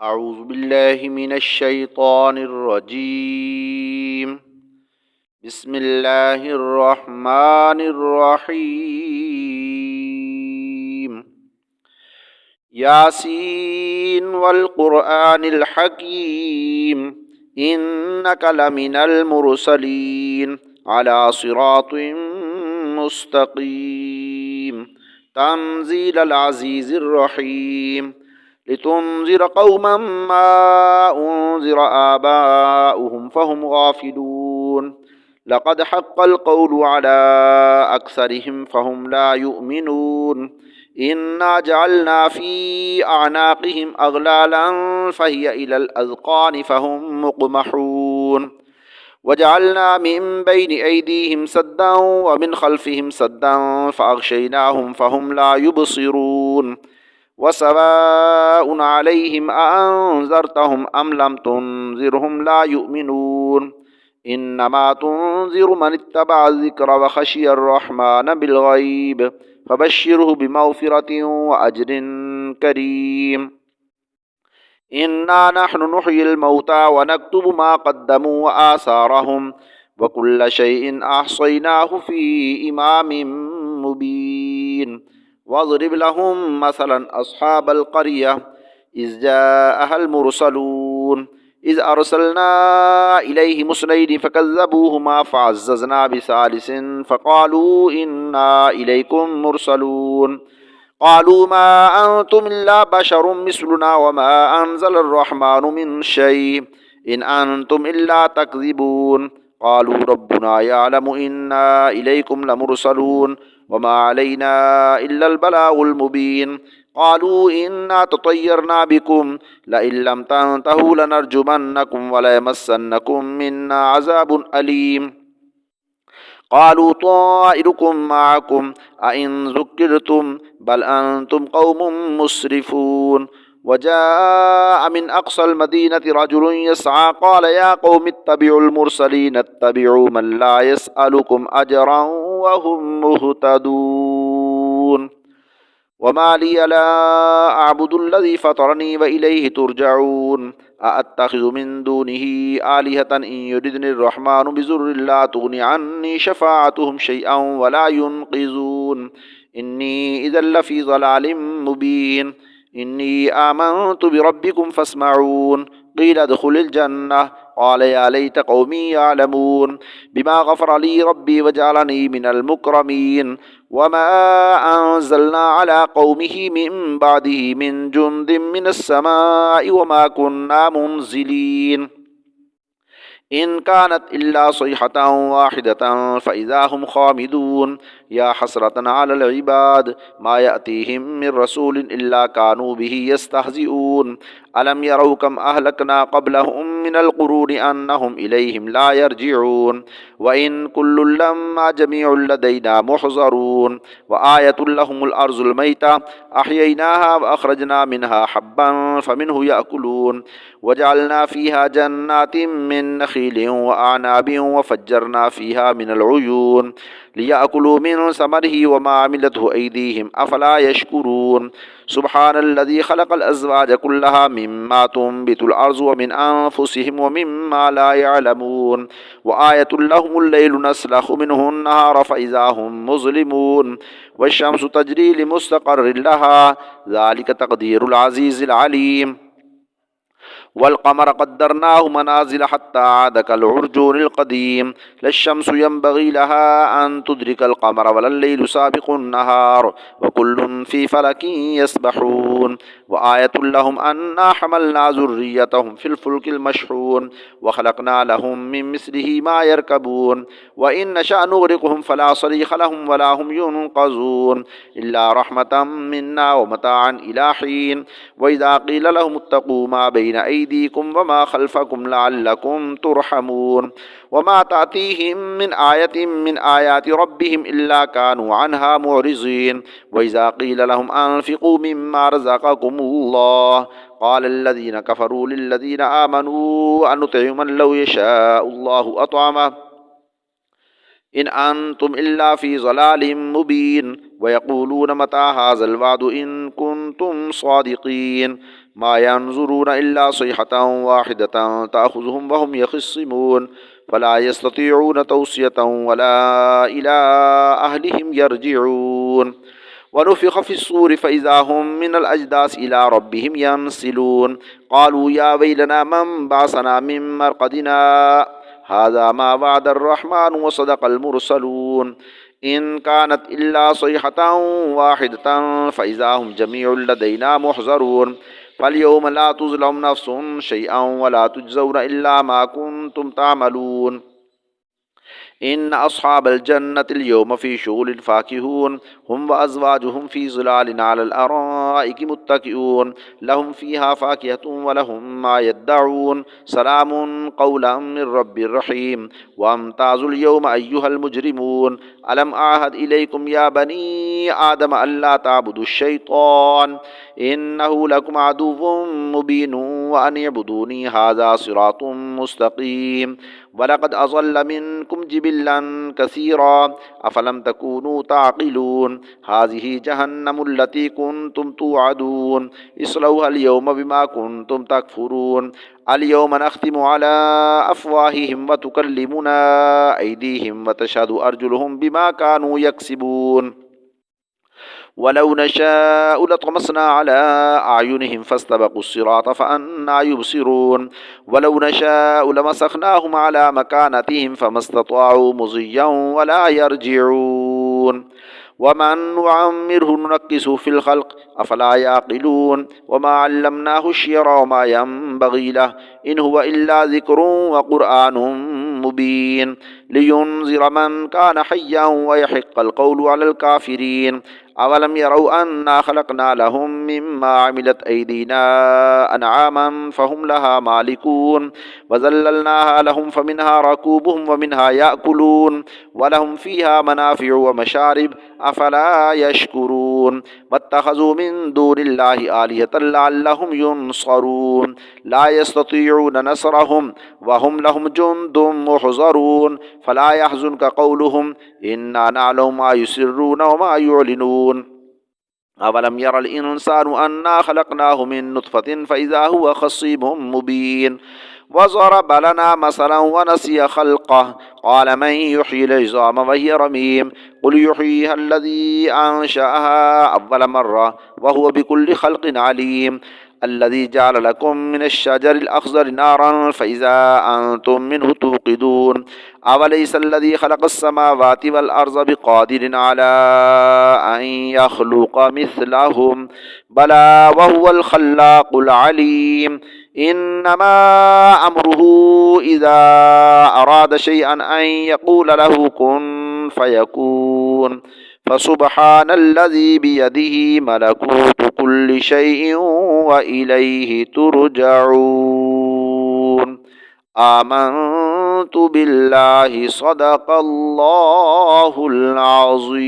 أعوذ بالله من الشيطان الرجيم. بسم الله الرحمن الرحيم. ياسين والقرآن الحكيم إنك لمن المرسلين على صراط مستقيم تنزيل العزيز الرحيم لتنذر قوما ما أنذر آباؤهم فهم غافلون لقد حق القول على أكثرهم فهم لا يؤمنون إنا جعلنا في أعناقهم أغلالا فهي إلى الأذقان فهم مقمحون وجعلنا من بين أيديهم سدا ومن خلفهم سدا فأغشيناهم فهم لا يبصرون وسواء عليهم أأنذرتهم أم لم تنذرهم لا يؤمنون إنما تنذر من اتبع الذكر وخشي الرحمن بالغيب فبشره بمغفرة وأجر كريم. إنا نحن نحيي الموتى ونكتب ما قدموا وآثارهم وكل شيء أحصيناه في إمام مبين. واضرب لهم مثلا أصحاب القرية إذ جاءها المرسلون إذ أرسلنا إليهم اثنين فكذبوهما فعززنا بثالث فقالوا إنا إليكم مرسلون قالوا ما أنتم إلا بشر مثلنا وما أنزل الرحمن من شيء إن أنتم إلا تكذبون قالوا ربنا يعلم إنا إليكم لمرسلون وما علينا إلا البلاغ المبين قالوا إنا تطيرنا بكم لئن لم تنتهوا لنرجمنكم وليمسنكم منا عذاب أليم قالوا طائركم معكم أئن ذكرتم بل أنتم قوم مسرفون وجاء من أقصى المدينة رجل يسعى قال يا قوم اتبعوا المرسلين اتبعوا من لا يسألكم أجرا وهم مهتدون وما لي لا أعبد الذي فطرني وإليه ترجعون أأتخذ من دونه آلهة إن يردني الرحمن بضر لا تغن عني شفاعتهم شيئا ولا ينقذون إني إذا لفي ضلال مبين إني آمنت بربكم فاسمعون قيل ادخل الجنة قال يا ليت قومي يعلمون بما غفر لي ربي وجعلني من المكرمين وما أنزلنا على قومه من بعده من جند من السماء وما كنا منزلين إن كانت إلا صيحة واحدة فإذا هم خامدون يا حسرة على العباد ما يأتيهم من رسول إلا كانوا به يستهزئون ألم يروا كم أهلكنا قبلهم من القرون أنهم إليهم لا يرجعون وإن كل لما جميع لدينا محضرون وآية لهم الأرض الميتة أحييناها وأخرجنا منها حبا فمنه يأكلون وجعلنا فيها جنات من نخيل وأعناب وفجرنا فيها من العيون ليأكلوا من ثمره وما عملته أيديهم أفلا يشكرون سبحان الذي خلق الأزواج كلها مما تنبت الأرض ومن أنفسهم ومما لا يعلمون وآية لهم الليل نسلخ منه النهار فإذا هم مظلمون والشمس تجري لمستقر لها ذلك تقدير العزيز العليم والقمر قدرناه منازل حتى عاد كالعرجون القديم لا الشمس ينبغي لها أن تدرك القمر ولا الليل سابق النهار وكل في فلك يسبحون وآية لهم أنا حملنا ذريتهم في الفلك المشحون وخلقنا لهم من مثله ما يركبون وإن نشأ نغرقهم فلا صريخ لهم ولا هم ينقذون إلا رحمة منا ومتاعا إلى حين وإذا قيل لهم اتقوا ما بين أيديكم وما خلفكم لعلكم ترحمون وما تأتيهم من آية من آيات ربهم إلا كانوا عنها معرضين وإذا قيل لهم أنفقوا مما رزقكم الله قال الذين كفروا للذين آمنوا أنطعم من لو يشاء الله أطعمه إن أنتم إلا في ضلال مبين ويقولون متى هذا الوعد إن كنتم صادقين ما ينظرون إلا صيحة واحدة تأخذهم وهم يخصمون فلا يستطيعون توصية ولا إلى أهلهم يرجعون ونفخ في الصور فإذا هم من الأجداث إلى ربهم ينسلون قالوا يا ويلنا من بعثنا من مرقدنا هذا ما وعد الرحمن وصدق المرسلون إن كانت إلا صيحة واحدة فإذا هم جميع لدينا محضرون فاليوم لا تظلم نفس شيئا ولا تجزون إلا ما كنتم تعملون إن أصحاب الجنة اليوم في شغل فاكهون هم وأزواجهم في ظلال على الأرائك متكئون لهم فيها فاكهة ولهم ما يدعون سلام قولا من رب رحيم وامتازوا اليوم أيها المجرمون ألم أعهد إليكم يا بني آدم ألا تعبدوا الشيطان إنه لكم عدو مبين وأن اعبدوني هذا صراط مستقيم ولقد أضل منكم جبلا كثيرا أفلم تكونوا تعقلون هذه جهنم التي كنتم توعدون اصلوها اليوم بما كنتم تكفرون اليوم نختم على أفواههم وتكلمنا أيديهم وتشهد أرجلهم بما كانوا يكسبون ولو نشاء لطمسنا على أعينهم فاستبقوا الصراط فأنى يبصرون ولو نشاء لمسخناهم على مكانتهم فما استطاعوا مضيا ولا يرجعون ومن نعمره ننكسه في الخلق أفلا يعقلون وما علمناه الشعر وما ينبغي له إن هو إلا ذكر وقرآن مبين لينذر من كان حيا ويحق القول على الكافرين أولم يروا أنا خلقنا لهم مما عملت أيدينا أنعاما فهم لها مالكون وذللناها لهم فمنها ركوبهم ومنها يأكلون ولهم فيها منافع ومشارب أفلا يشكرون واتخذوا من دون الله آلهة لعلهم ينصرون لا يستطيعون نصرهم وهم لهم جند محضرون فلا يحزنك قولهم إنا نعلم ما يسرون وما يعلنون أولم ير الإنسان أنا خلقناه من نطفة فإذا هو خصيم مبين وضرب لنا مثلا ونسي خلقه قال من يحيي العظام وهي رميم قل يحييها الذي أنشأها أول مرة وهو بكل خلق عليم الذي جعل لكم من الشجر الأخضر نارا فإذا أنتم منه توقدون أوليس الذي خلق السماوات والأرض بقادر على أن يخلق مثلهم بلى وهو الخلاق العليم إنما أمره إذا أراد شيئا أن يقول له كن فيكون فسبحان الذي بيده ملكوت كل شيء وإليه ترجعون آمنت بالله صدق الله العظيم.